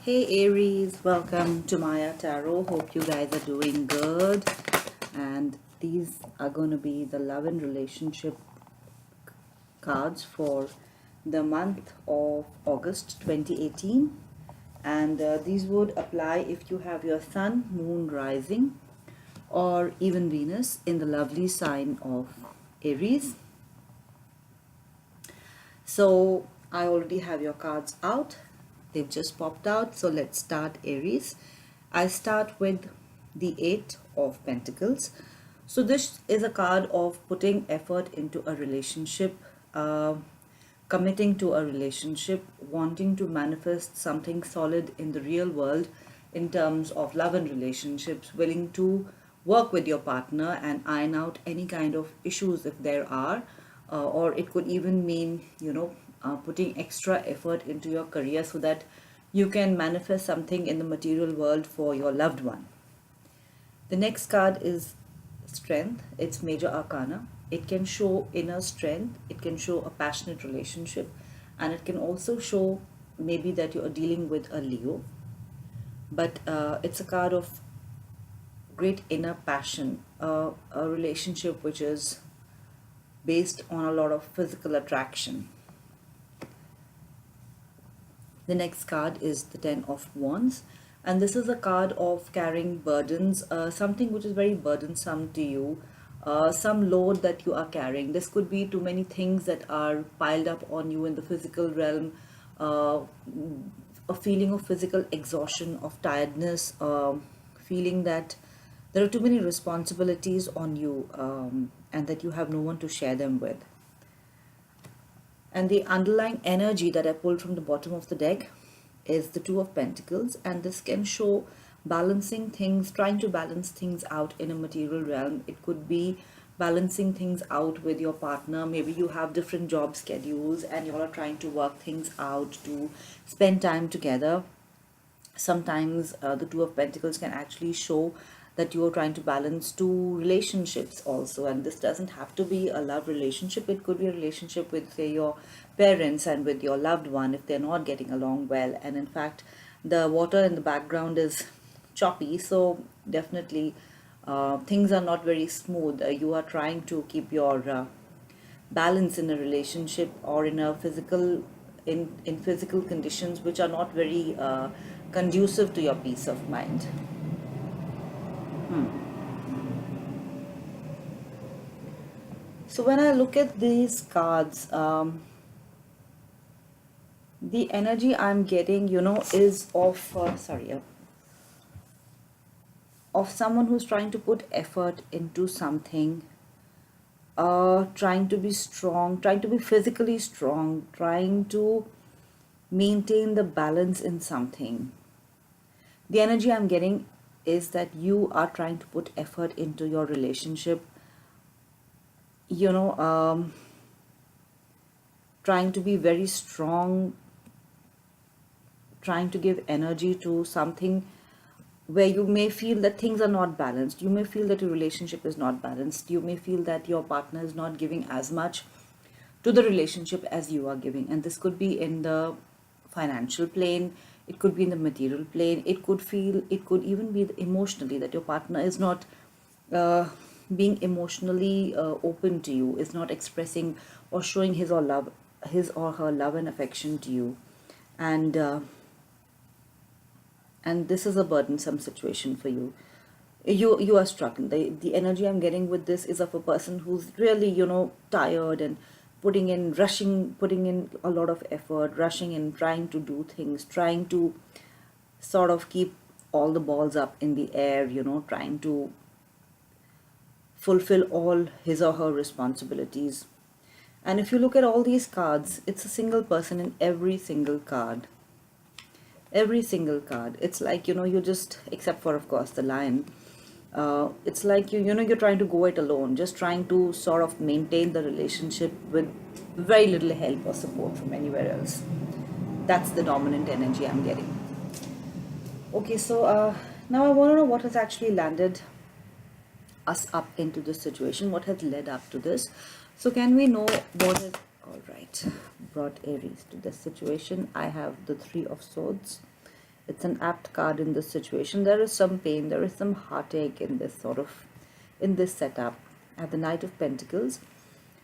Hey Aries, welcome to Maya Tarot. Hope you guys are doing good. And these are going to be the love and relationship cards for the month of August 2018. And these would apply if you have your sun, moon, rising, or even Venus in the lovely sign of Aries. So I already have your cards out. They've just popped out. So let's start Aries. I start with the Eight of Pentacles. So this is a card of putting effort into a relationship, committing to a relationship, wanting to manifest something solid in the real world in terms of love and relationships, willing to work with your partner and iron out any kind of issues if there are, or it could even mean, putting extra effort into your career so that you can manifest something in the material world for your loved one. The next card is Strength. It's Major Arcana. It can show inner strength, it can show a passionate relationship, and it can also show maybe that you are dealing with a Leo. But it's a card of great inner passion, a relationship which is based on a lot of physical attraction. The next card is the Ten of Wands, and this is a card of carrying burdens, something which is very burdensome to you, some load that you are carrying. This could be too many things that are piled up on you in the physical realm, a feeling of physical exhaustion, of tiredness, feeling that there are too many responsibilities on you, and that you have no one to share them with. And the underlying energy that I pulled from the bottom of the deck is the Two of Pentacles, and this can show balancing things, trying to balance things out in a material realm. It could be balancing things out with your partner. Maybe you have different job schedules and you all are trying to work things out to spend time together. Sometimes the Two of Pentacles can actually show that you are trying to balance two relationships also, and this doesn't have to be a love relationship. It could be a relationship with, say, your parents and with your loved one if they're not getting along well. And in fact, the water in the background is choppy, so definitely things are not very smooth. You are trying to keep your balance in a relationship or in a physical in physical conditions which are not very conducive to your peace of mind. So when I look at these cards, the energy I'm getting, is of of someone who's trying to put effort into something, trying to be strong, trying to be physically strong, trying to maintain the balance in something. The energy I'm getting is that you are trying to put effort into your relationship, trying to be very strong, trying to give energy to something where you may feel that things are not balanced. You may feel that your relationship is not balanced. You may feel that your partner is not giving as much to the relationship as you are giving. And this could be in the financial plane, it could be in the material plane, it could even be emotionally, that your partner is not being emotionally open to you, is not expressing or showing his or her love and affection to you. And this is a burdensome situation for you. You are struggling. The energy I'm getting with this is of a person who's really, tired and putting in a lot of effort, rushing in, trying to do things, trying to sort of keep all the balls up in the air, trying to fulfill all his or her responsibilities. And if you look at all these cards, it's a single person in every single card. Every single card. It's like, you just, except for, of course, the lion. It's like, you're trying to go it alone, just trying to sort of maintain the relationship with very little help or support from anywhere else. That's the dominant energy I'm getting. Okay, so now I want to know what has actually landed us up into this situation, what has led up to this. So can we know what has, all right, brought Aries to this situation? I have the Three of Swords It's an apt card in this situation. There is some pain, there is some heartache in this in this setup at the Knight of Pentacles.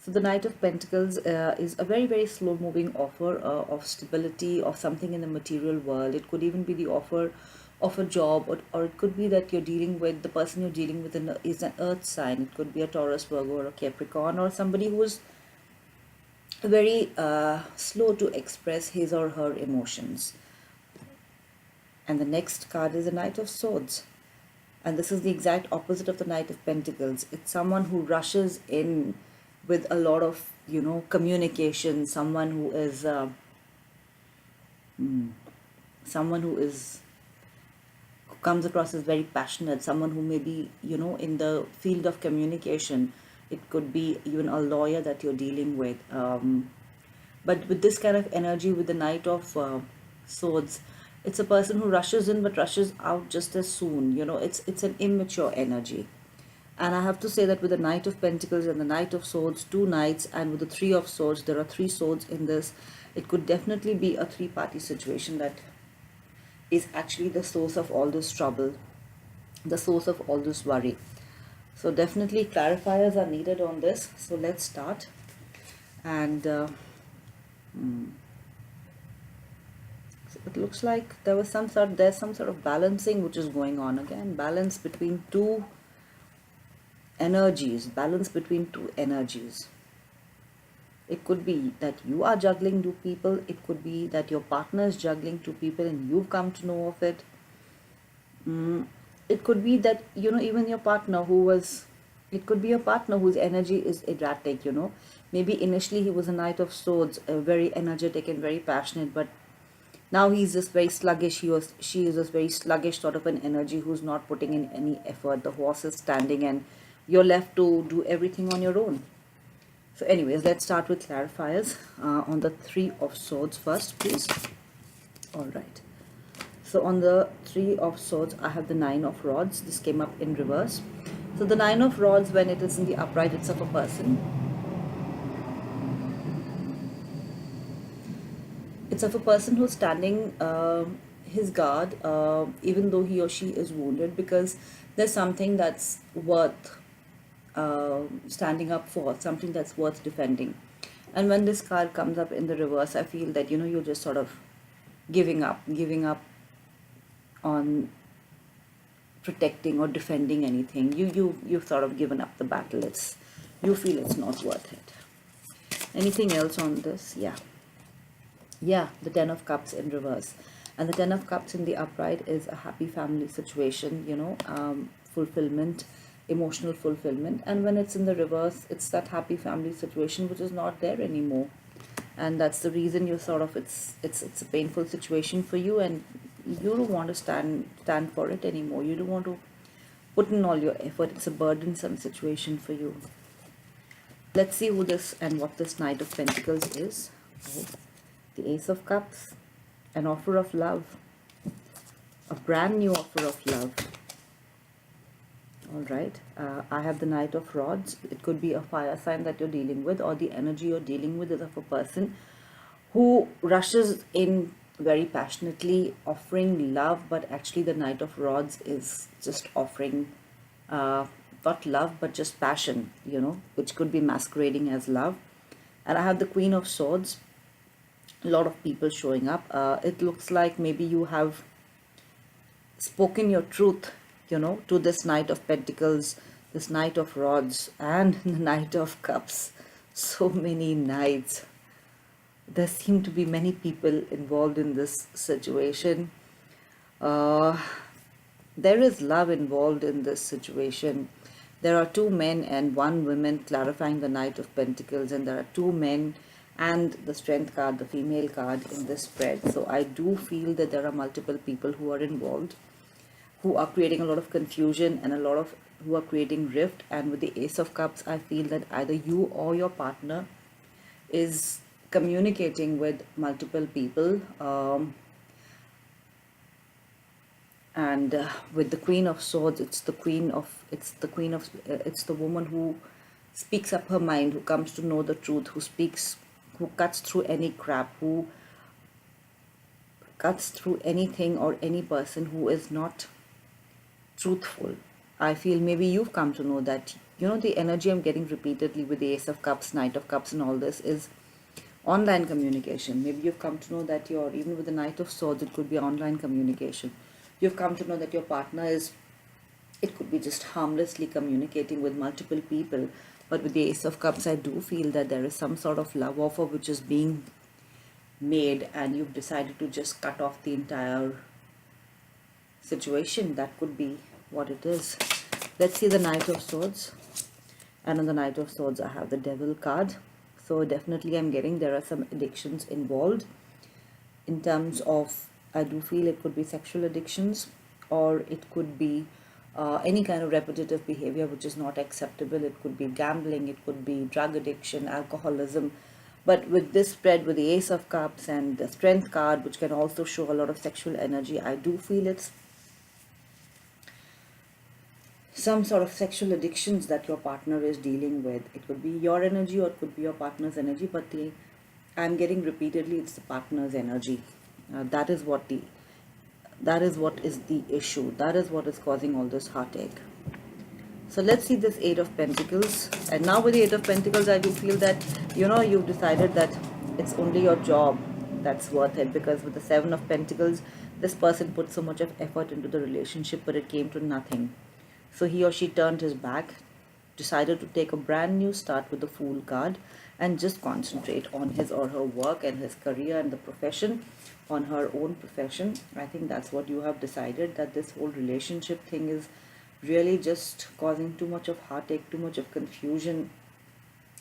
So the Knight of Pentacles is a very, very slow moving offer of stability, of something in the material world. It could even be the offer of a job, or it could be that you're dealing with, the person you're dealing with is an earth sign. It could be a Taurus, Virgo, or a Capricorn, or somebody who is very slow to express his or her emotions. And the next card is the Knight of Swords. And this is the exact opposite of the Knight of Pentacles. It's someone who rushes in with a lot of, communication, someone who is someone who comes across as very passionate, someone who may be, in the field of communication. It could be even a lawyer that you're dealing with. But with this kind of energy, with the Knight of Swords, it's a person who rushes in but rushes out just as soon. It's an immature energy. And I have to say that with the Knight of Pentacles and the Knight of Swords, two knights, and with the Three of Swords, there are three swords in this. It could definitely be a three-party situation that is actually the source of all this trouble, the source of all this worry. So definitely clarifiers are needed on this. So let's start. And so it looks like there's some sort of balancing which is going on. Again, balance between two energies, balance between two energies. It could be that you are juggling two people. It could be that your partner is juggling two people and you've come to know of it. It could be that, even your partner it could be a partner whose energy is erratic, Maybe initially he was a Knight of Swords, very energetic and very passionate, but now he's just very sluggish. She is just very sluggish sort of an energy who's not putting in any effort. The horse is standing and you're left to do everything on your own. So anyways, let's start with clarifiers on the Three of Swords first, please. All right. So on the Three of Swords, I have the Nine of Rods. This came up in reverse. So the Nine of Rods, when it is in the upright, it's of a person. It's of a person who's standing his guard, even though he or she is wounded, because there's something that's worth standing up for, something that's worth defending. And when this card comes up in the reverse, I feel that, you're just sort of giving up on protecting or defending anything. You've sort of given up the battle. You feel it's not worth it. Anything else on this? Yeah, the Ten of Cups in reverse. And the Ten of Cups in the upright is a happy family situation, fulfillment, emotional fulfillment. And when it's in the reverse, it's that happy family situation which is not there anymore. And that's the reason you're sort of, it's a painful situation for you, and you don't want to stand for it anymore. You don't want to put in all your effort. It's a burdensome situation for you. Let's see who this and what this Knight of Pentacles is. Oh, the Ace of Cups, an offer of love, a brand new offer of love. All right, I have the Knight of Rods. It could be a fire sign that you're dealing with, or the energy you're dealing with is of a person who rushes in very passionately, offering love, but actually the Knight of Rods is just offering not love, but just passion, which could be masquerading as love. And I have the Queen of Swords. A lot of people showing up. It looks like maybe you have spoken your truth, to this Knight of Pentacles, this Knight of Rods, and the Knight of Cups. So many knights. There seem to be many people involved in this situation. There is love involved in this situation. There are two men and one woman, clarifying the Knight of Pentacles, and there are two men and the Strength card, the female card in this spread. So I do feel that there are multiple people who are involved, who are creating a lot of confusion and who are creating rift. And with the Ace of Cups, I feel that either you or your partner is communicating with multiple people. And with the Queen of Swords, it's the woman who speaks up her mind, who comes to know the truth, who cuts through any crap, who cuts through anything or any person who is not truthful. I feel maybe you've come to know that, the energy I'm getting repeatedly with the Ace of Cups, Knight of Cups, and all this is online communication. Maybe you've come to know that even with the Knight of Swords, it could be online communication. You've come to know that your partner it could be just harmlessly communicating with multiple people. But with the Ace of Cups, I do feel that there is some sort of love offer which is being made, and you've decided to just cut off the entire situation. That could be what it is. Let's see the Knight of Swords. And on the Knight of Swords, I have the Devil card. So definitely I'm getting there are some addictions involved. In terms of, I do feel it could be sexual addictions, or it could be any kind of repetitive behavior which is not acceptable. It could be gambling, it could be drug addiction, alcoholism. But with this spread with the Ace of Cups and the Strength card, which can also show a lot of sexual energy, I do feel it's some sort of sexual addictions that your partner is dealing with. It could be your energy or it could be your partner's energy, but I'm getting repeatedly it's the partner's energy. That is what is the issue. That is what is causing all this heartache. So let's see this Eight of Pentacles. And now with the Eight of Pentacles, I do feel that, you've decided that it's only your job that's worth it. Because with the Seven of Pentacles, this person put so much of effort into the relationship, but it came to nothing. So he or she turned his back, decided to take a brand new start with the Fool card, and just concentrate on his or her work and his career and the profession, on her own profession. I think that's what you have decided, that this whole relationship thing is really just causing too much of heartache, too much of confusion.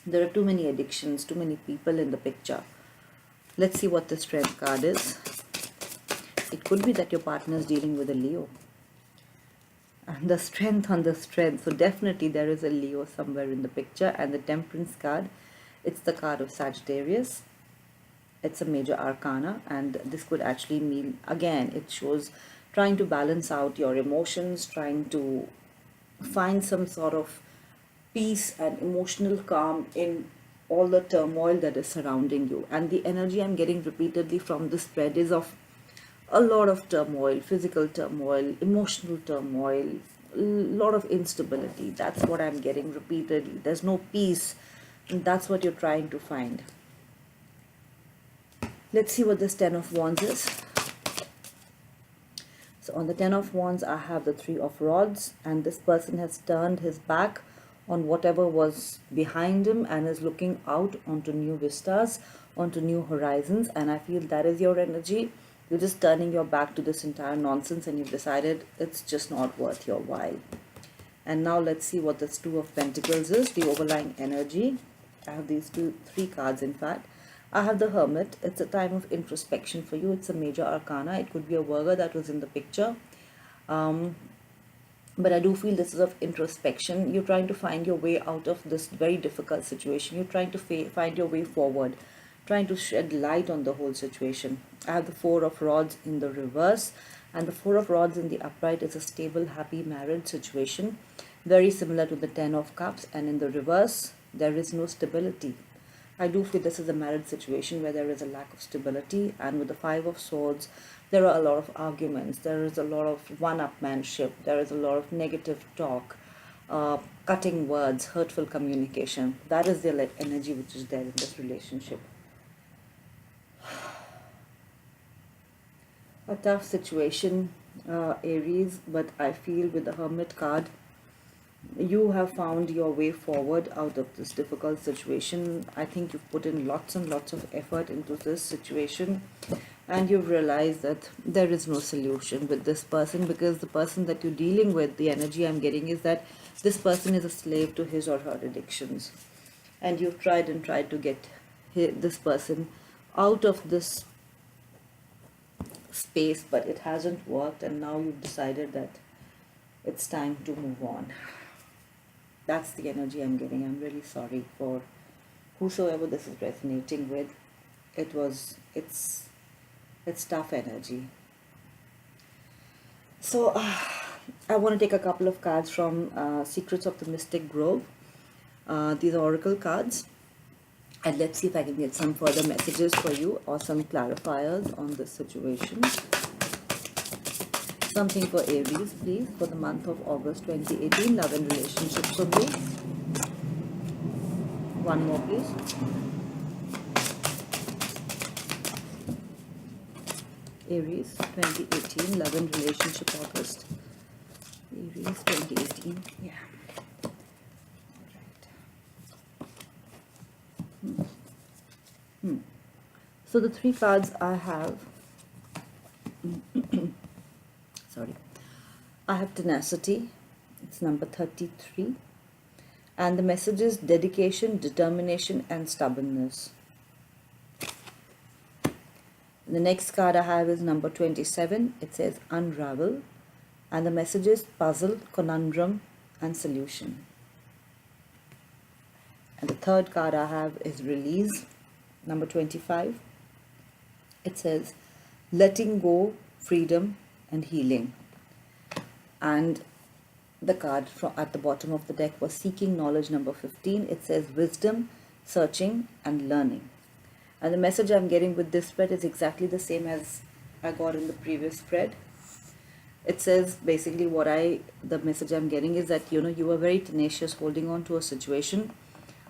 There are too many addictions, too many people in the picture. Let's see what the Strength card is. It could be that your partner is dealing with a Leo. And the Strength on the Strength. So definitely there is a Leo somewhere in the picture. And the Temperance card, it's the card of Sagittarius. It's a major arcana, and this could actually mean, again, it shows trying to balance out your emotions, trying to find some sort of peace and emotional calm in all the turmoil that is surrounding you. And the energy I'm getting repeatedly from this spread is of a lot of turmoil, physical turmoil, emotional turmoil, a lot of instability. That's what I'm getting repeatedly. There's no peace, and that's what you're trying to find. Let's see what this Ten of Wands is. So on the Ten of Wands, I have the Three of Rods, and this person has turned his back on whatever was behind him and is looking out onto new vistas, onto new horizons. And I feel that is your energy. You're just turning your back to this entire nonsense, and you've decided it's just not worth your while. And now let's see what this Two of Pentacles is, the overlying energy. I have these three cards in fact. I have the Hermit. It's a time of introspection for you. It's a major arcana. It could be a Virgo that was in the picture. But I do feel this is of introspection. You're trying to find your way out of this very difficult situation. You're trying to find your way forward, trying to shed light on the whole situation. I have the Four of Rods in the reverse, and the Four of Rods in the upright is a stable, happy marriage situation, very similar to the Ten of Cups. And in the reverse, there is no stability. I do feel this is a marriage situation where there is a lack of stability. And with the Five of Swords, there are a lot of arguments. There is a lot of one-upmanship. There is a lot of negative talk, cutting words, hurtful communication. That is the energy which is there in this relationship. A tough situation, Aries, but I feel with the Hermit card, you have found your way forward out of this difficult situation. I think you've put in lots and lots of effort into this situation, and you've realized that there is no solution with this person, because the person that you're dealing with, the energy I'm getting is that this person is a slave to his or her addictions, and you've tried and tried to get this person out of this space, but it hasn't worked, and now you've decided that it's time to move on. That's the energy I'm getting. I'm really sorry for whosoever this is resonating with. It's tough energy. So I want to take a couple of cards from Secrets of the Mystic Grove. These are oracle cards. And let's see if I can get some further messages for you or some clarifiers on this situation. Something for Aries, please, for the month of August 2018, love and relationships for you. One more, please. Aries 2018, love and relationship August. Aries 2018, yeah. Right. So the three cards I have, sorry, I have tenacity, it's number 33, and the message is dedication, determination, and stubbornness. The next card I have is number 27, it says unravel, and the message is puzzle, conundrum, and solution. And the third card I have is release, number 25. It says letting go, freedom, and healing. And the card at the bottom of the deck was seeking knowledge, number 15. It says wisdom, searching, and learning. And the message I'm getting with this spread is exactly the same as I got in the previous spread. It says basically the message I'm getting is that, you were very tenacious holding on to a situation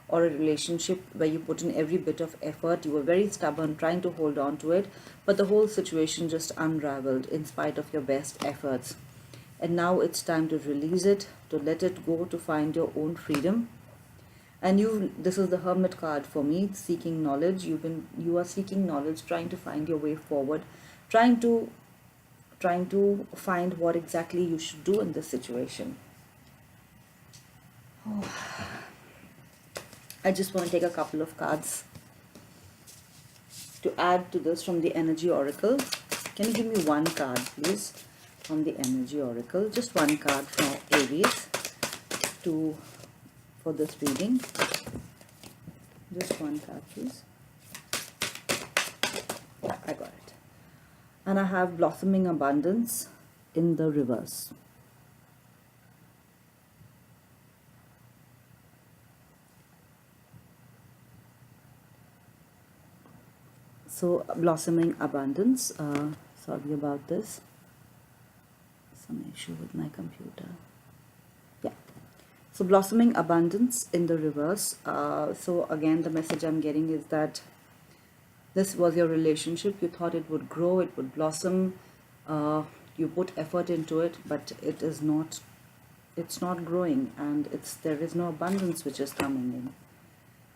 or a relationship where you put in every bit of effort. You were very stubborn trying to hold on to it, but the whole situation just unraveled in spite of your best efforts. And now it's time to release it, to let it go, to find your own freedom. And this is the Hermit card for me, seeking knowledge. You are seeking knowledge, trying to find your way forward, trying to find what exactly you should do in this situation. I just want to take a couple of cards to add to this from the Energy Oracle. Can you give me one card, please, from the Energy Oracle? Just one card for Aries for this reading. Just one card, please. Yeah, I got it. And I have blossoming abundance in the reverse. So blossoming abundance, sorry about this, some issue with my computer. Yeah, so blossoming abundance in the reverse. So again, the message I'm getting is that this was your relationship. You thought it would grow, it would blossom. You put effort into it, but it's not growing, and there is no abundance which is coming in,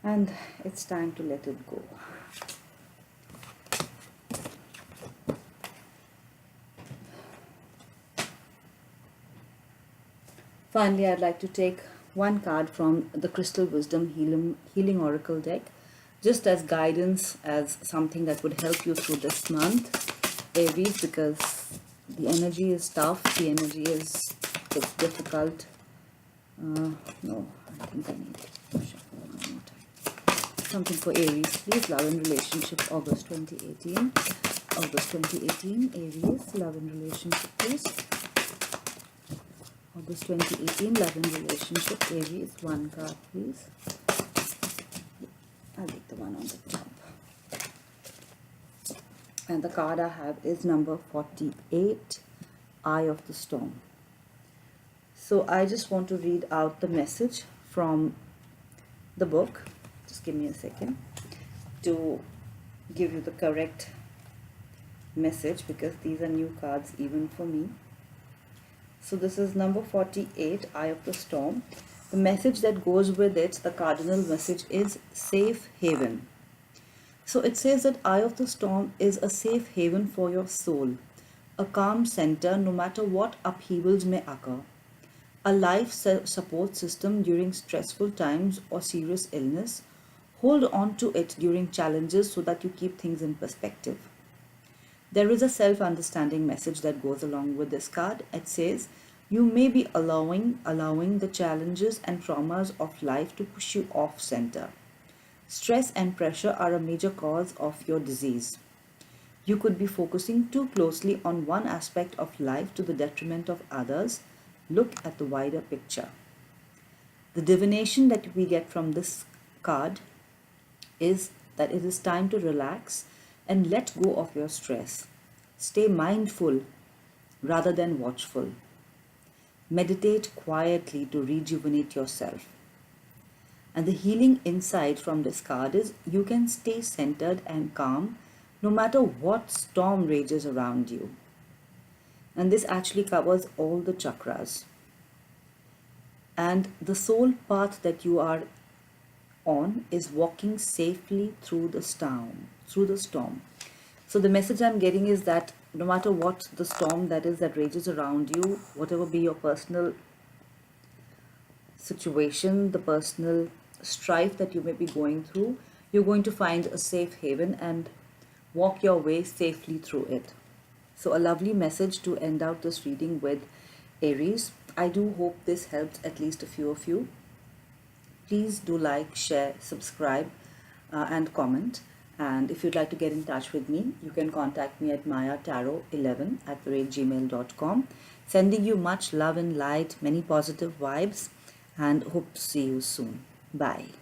and it's time to let it go. Finally, I'd like to take one card from the Crystal Wisdom Healing Oracle deck, just as guidance, as something that would help you through this month, Aries, because the energy is tough, the energy it's difficult. No, I think I need to shuffle one more time. Something for Aries, please. Love and relationship, August 2018. August 2018, Aries, love and relationship, please. August 2018, love and relationship, Aries, one card, please. I'll take the one on the top. And the card I have is number 48, Eye of the Storm. So I just want to read out the message from the book. Just give me a second to give you the correct message, because these are new cards even for me. So this is number 48, Eye of the Storm. The message that goes with it, the cardinal message, is safe haven. So it says that Eye of the Storm is a safe haven for your soul, a calm center no matter what upheavals may occur, a life support system during stressful times or serious illness. Hold on to it during challenges so that you keep things in perspective. There is a self-understanding message that goes along with this card. It says, you may be allowing the challenges and traumas of life to push you off center. Stress and pressure are a major cause of your disease. You could be focusing too closely on one aspect of life to the detriment of others. Look at the wider picture. The divination that we get from this card is that it is time to relax and let go of your stress. Stay mindful rather than watchful. Meditate quietly to rejuvenate yourself. And the healing insight from this card is you can stay centered and calm no matter what storm rages around you. And this actually covers all the chakras. And the soul path that you are on is walking safely through the storm. So the message I'm getting is that no matter what the storm that is that rages around you, whatever be your personal situation, the personal strife that you may be going through, you're going to find a safe haven and walk your way safely through it. So a lovely message to end out this reading with, Aries. I do hope this helped at least a few of you. Please do like, share, subscribe, and comment. And if you'd like to get in touch with me, you can contact me at mayatarot11@gmail.com. Sending you much love and light, many positive vibes, and hope to see you soon. Bye.